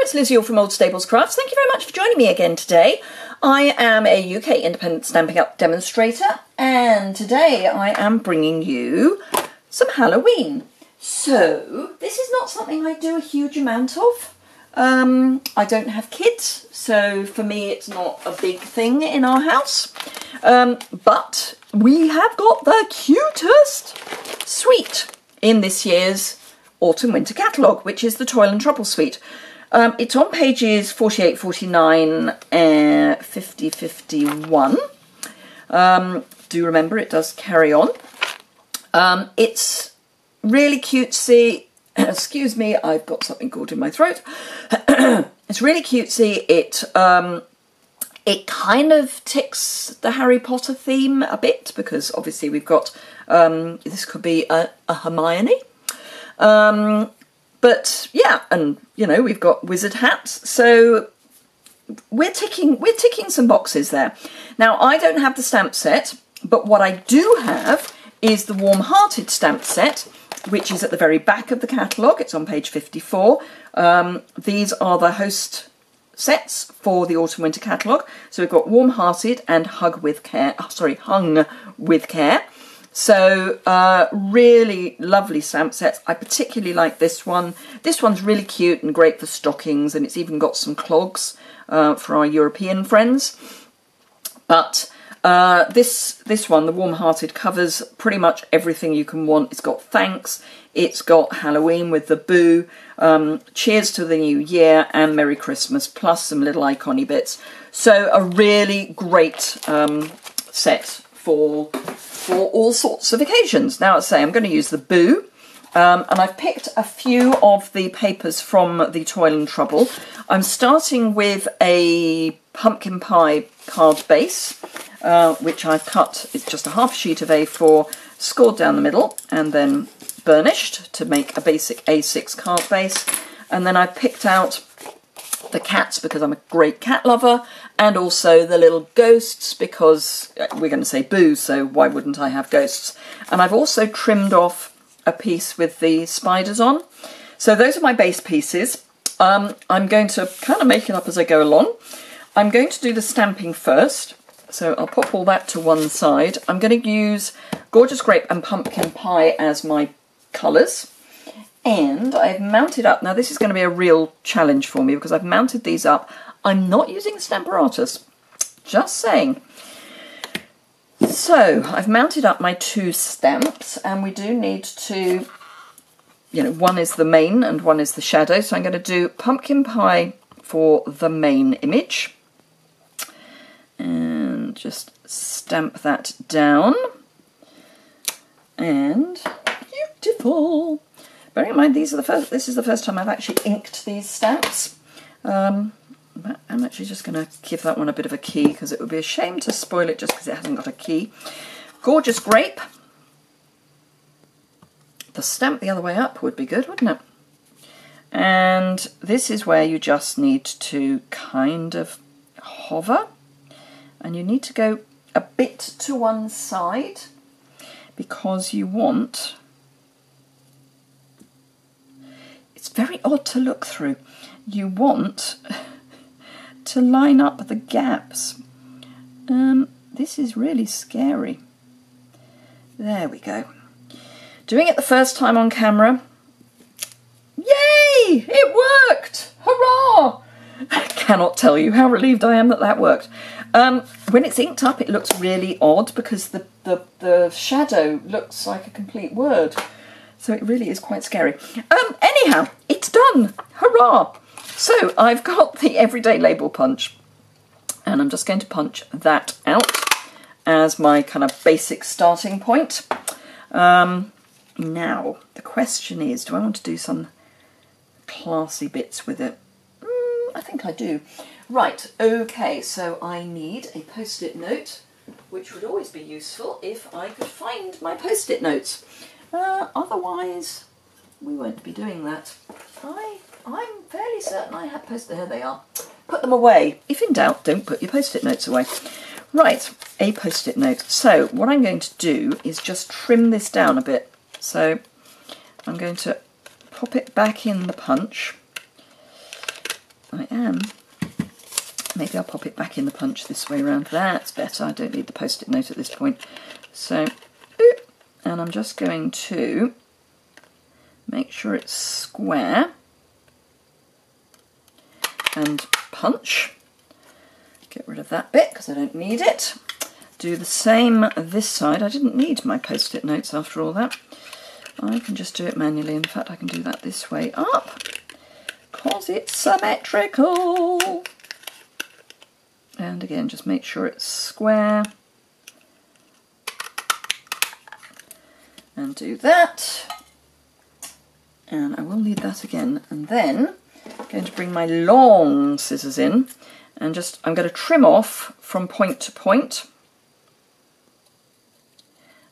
it's Liz Yuille from Old Stables Crafts. Thank you very much for joining me again today. I am a UK independent Stampin' Up demonstrator, and today I am bringing you some Halloween. So, this is not something I do a huge amount of. I don't have kids, so for me it's not a big thing in our house. But we have got the cutest suite in this year's Autumn-Winter catalogue, which is the Toil and Trouble suite. It's on pages 48, 49, 50, 51. Do remember it does carry on. It's really cutesy. Excuse me, I've got something caught in my throat. It's really cutesy. It kind of ticks the Harry Potter theme a bit, because obviously we've got, this could be a Hermione. But yeah, and you know, we've got wizard hats, so we're ticking some boxes there. Now, I don't have the stamp set, but what I do have is the Warm-Hearted stamp set, which is at the very back of the catalogue. It's on page 54. These are the host sets for the Autumn-Winter catalogue. So we've got Warm-Hearted and Hung with Care. So really lovely stamp sets. I particularly like this one. This one's really cute and great for stockings, and it's even got some clogs for our European friends. But this one, the Warm-Hearted, covers pretty much everything you can want. It's got thanks, it's got Halloween with the boo, cheers to the new year, and Merry Christmas, plus some little icon-y bits. So a really great set for all sorts of occasions. Now, as I say, I'm going to use the boo, and I've picked a few of the papers from the Toil and Trouble. I'm starting with a pumpkin pie card base, which I've cut. It's just a half sheet of A4, scored down the middle, and then burnished to make a basic A6 card base. And then I picked out the cats, because I'm a great cat lover, and also the little ghosts, because we're going to say boo, so why wouldn't I have ghosts? And I've also trimmed off a piece with the spiders on. So those are my base pieces. I'm going to kind of make it up as I go along. I'm going to do the stamping first, so I'll pop all that to one side. I'm going to use Gorgeous Grape and Pumpkin Pie as my colours. And I've mounted up, now this is going to be a real challenge for me because I've mounted these up. I'm not using Stamparatus, just saying. So I've mounted up my two stamps, and we do need to, you know, one is the main and one is the shadow. So I'm going to do Pumpkin Pie for the main image. And just stamp that down. And beautiful. Bearing in mind, this is the first time I've actually inked these stamps. I'm actually just going to give that one a bit of a key, because it would be a shame to spoil it just because it hasn't got a key. Gorgeous Grape. The stamp the other way up would be good, wouldn't it? And this is where you just need to kind of hover, and you need to go a bit to one side, because you want... It's very odd to look through. You want to line up the gaps. This is really scary. There we go. Doing it the first time on camera. Yay! It worked! Hurrah! I cannot tell you how relieved I am that that worked. When it's inked up, it looks really odd, because the shadow looks like a complete word. So it really is quite scary. Anyhow, it's done. Hurrah! So I've got the Everyday Label Punch, and I'm just going to punch that out as my kind of basic starting point. Now, the question is, do I want to do some classy bits with it? I think I do. Right, okay, so I need a post-it note, which would always be useful if I could find my post-it notes. Otherwise, we won't be doing that. I'm fairly certain I have post-it. Here they are. Put them away. If in doubt, don't put your post-it notes away. Right, a post-it note. So what I'm going to do is just trim this down a bit. So I'm going to pop it back in the punch. I am. Maybe I'll pop it back in the punch this way around. That's better. I don't need the post-it note at this point. So, and I'm just going to make sure it's square and punch. Get rid of that bit because I don't need it. Do the same this side. I didn't need my post-it notes after all that. I can just do it manually. In fact, I can do that this way up because it's symmetrical. And again, just make sure it's square. And do that. And I will need that again. And then I'm going to bring my long scissors in and just, I'm going to trim off from point to point.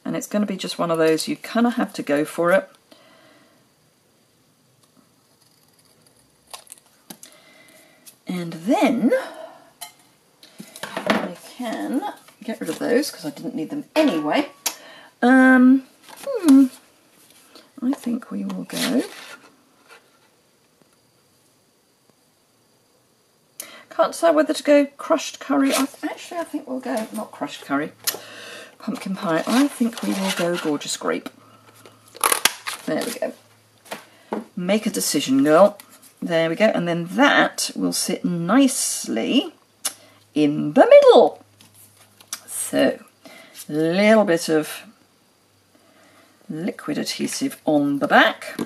And it's going to be just one of those, you kind of have to go for it. And then I can get rid of those because I didn't need them anyway. I think we will go. Can't decide whether to go crushed curry. Actually, I think we'll go, not crushed curry, pumpkin pie. I think we will go gorgeous grape. There we go. Make a decision, girl. There we go. And then that will sit nicely in the middle. So, a little bit of liquid adhesive on the back.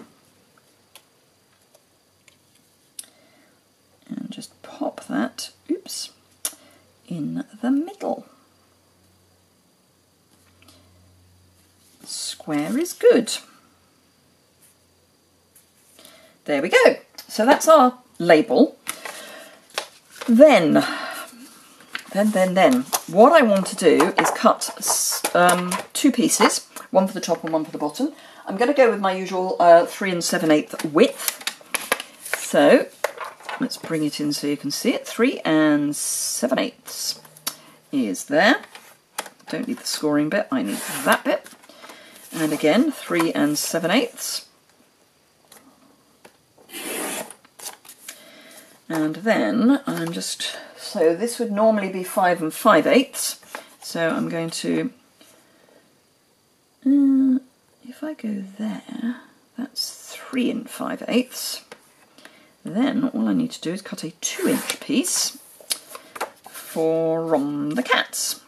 And just pop that, oops, in the middle. Square is good. There we go. So that's our label. Then, what I want to do is cut 2 pieces, one for the top and one for the bottom. I'm going to go with my usual 3 7/8 width. So let's bring it in so you can see it. 3 7/8 is there. Don't need the scoring bit, I need that bit. And again, 3 7/8. And then I'm just, so this would normally be 5 5/8. So I'm going to, if I go there, that's 3 5/8. Then all I need to do is cut a 2-inch piece for the cats.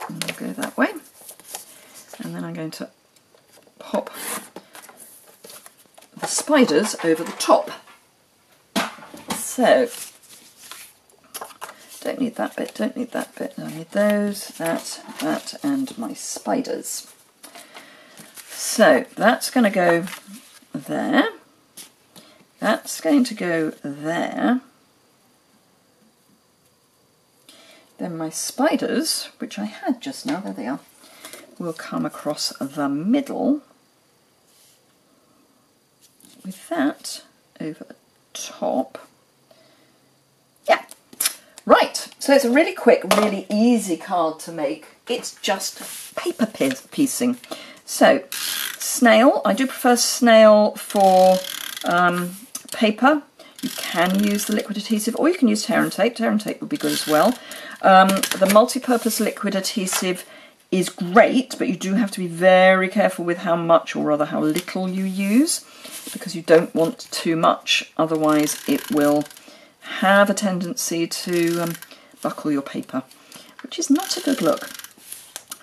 And I'll go that way. And then I'm going to pop the spiders over the top. So, don't need that bit, don't need that bit. I need those, that, and my spiders. So, that's going to go there. That's going to go there. Then my spiders, which I had just now, there they are, will come across the middle with that over the top. Yeah, right, so it's a really quick, really easy card to make. It's just paper piecing. So, snail, I do prefer snail for paper. You can use the liquid adhesive, or you can use tear and tape. Tear and tape would be good as well. The multi-purpose liquid adhesive is great, but you do have to be very careful with how much, or rather how little you use, because you don't want too much, otherwise it will have a tendency to buckle your paper, which is not a good look.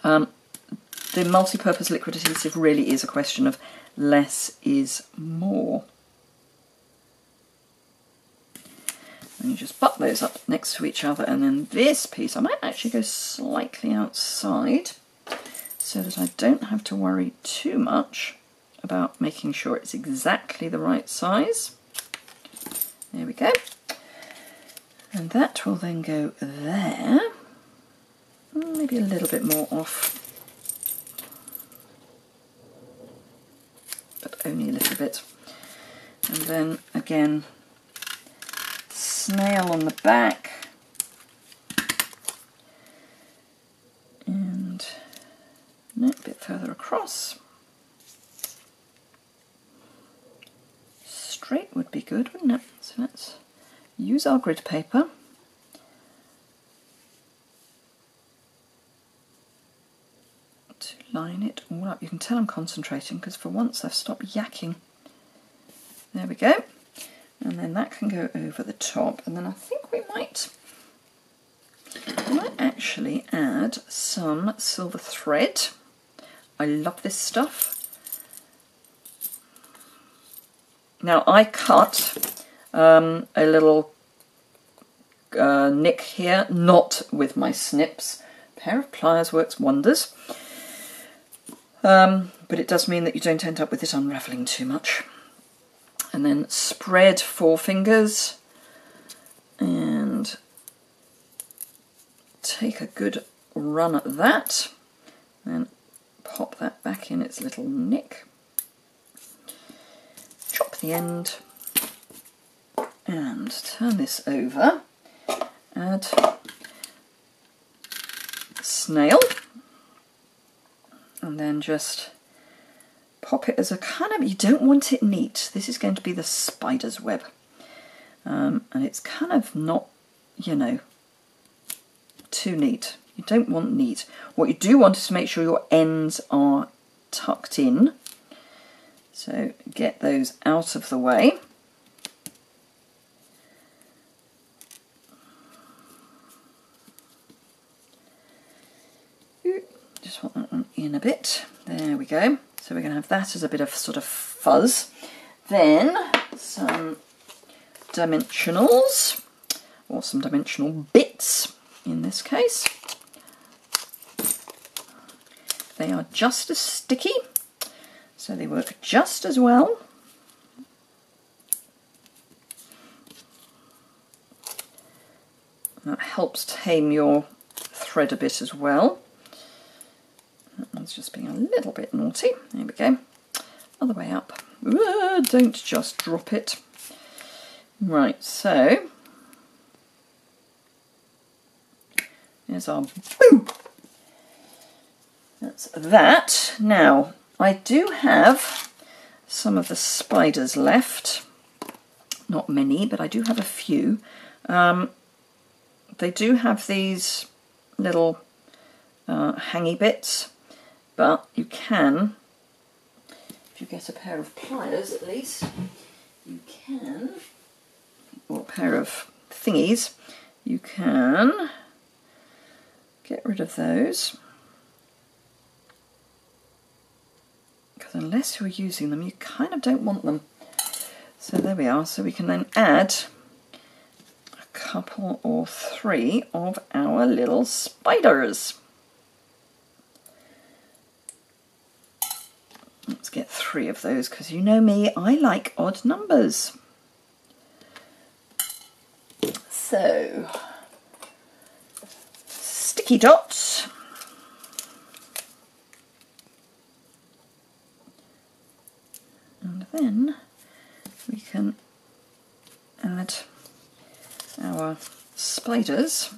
The multi-purpose liquid adhesive really is a question of less is more. And you just butt those up next to each other, and then this piece, I might actually go slightly outside so that I don't have to worry too much about making sure it's exactly the right size. There we go. And that will then go there. Maybe a little bit more off, but only a little bit. And then again, snail on the back, and no, a bit further across. Straight would be good, wouldn't it? So let's use our grid paper to line it all up. You can tell I'm concentrating because for once I've stopped yakking. There we go. And then that can go over the top. And then I think we might actually add some silver thread. I love this stuff. Now I cut a little nick here, not with my snips. A pair of pliers works wonders. But it does mean that you don't end up with it unravelling too much. And then spread 4 fingers and take a good run at that. Then pop that back in its little nick. Chop the end and turn this over. Add snail and then just pop it as a kind of, you don't want it neat. This is going to be the spider's web. And it's kind of not, you know, too neat. You don't want neat. What you do want is to make sure your ends are tucked in. So get those out of the way. Just want that one in a bit. There we go. So we're going to have that as a bit of sort of fuzz. Then some dimensionals, or some dimensional bits in this case. They are just as sticky, so they work just as well. That helps tame your thread a bit as well. That one's just being a little bit naughty. There we go. Other way up. Ooh, don't just drop it. Right, so there's our boom. That's that. Now, I do have some of the spiders left. Not many, but I do have a few. They do have these little hangy bits, but you can, if you get a pair of pliers at least, you can, or a pair of thingies, you can get rid of those. Because unless you're using them, you kind of don't want them. So there we are. So we can then add a couple or 3 of our little spiders. Let's get 3 of those, because you know me, I like odd numbers. So, sticky dots. And then we can add our spiders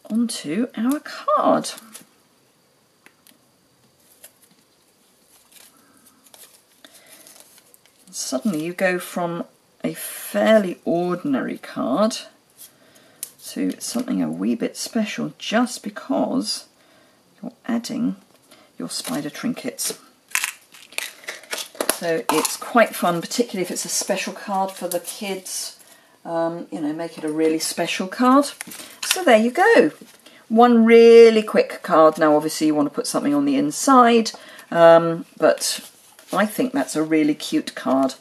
onto our card. Suddenly you go from a fairly ordinary card to something a wee bit special just because you're adding your spider trinkets. So it's quite fun, particularly if it's a special card for the kids. You know, make it a really special card. So there you go. One really quick card. Now obviously you want to put something on the inside, but I think that's a really cute card.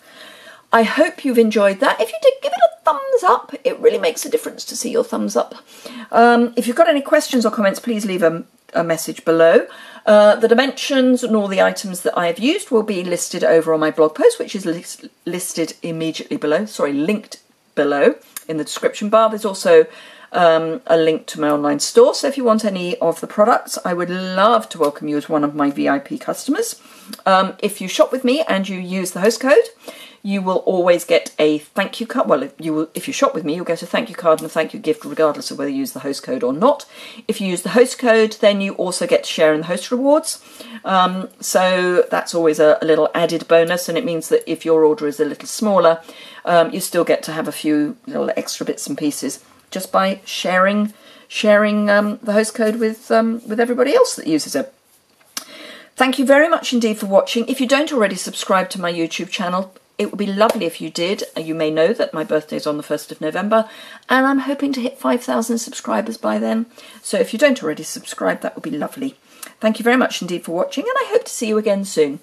I hope you've enjoyed that. If you did, give it a thumbs up. It really makes a difference to see your thumbs up. If you've got any questions or comments, please leave a message below. The dimensions and all the items that I have used will be listed over on my blog post, which is listed immediately below, linked below in the description bar. There's also a link to my online store, so if you want any of the products, I would love to welcome you as one of my VIP customers. If you shop with me and you use the host code, you will always get a thank you card. Well, if you shop with me, you'll get a thank you card and a thank you gift regardless of whether you use the host code or not. If you use the host code, then you also get to share in the host rewards. So that's always a little added bonus, and it means that if your order is a little smaller, you still get to have a few little extra bits and pieces just by sharing the host code with everybody else that uses it. Thank you very much indeed for watching. If you don't already subscribe to my YouTube channel, it would be lovely if you did. You may know that my birthday is on the 1st of November, and I'm hoping to hit 5,000 subscribers by then. So if you don't already subscribe, that would be lovely. Thank you very much indeed for watching, and I hope to see you again soon.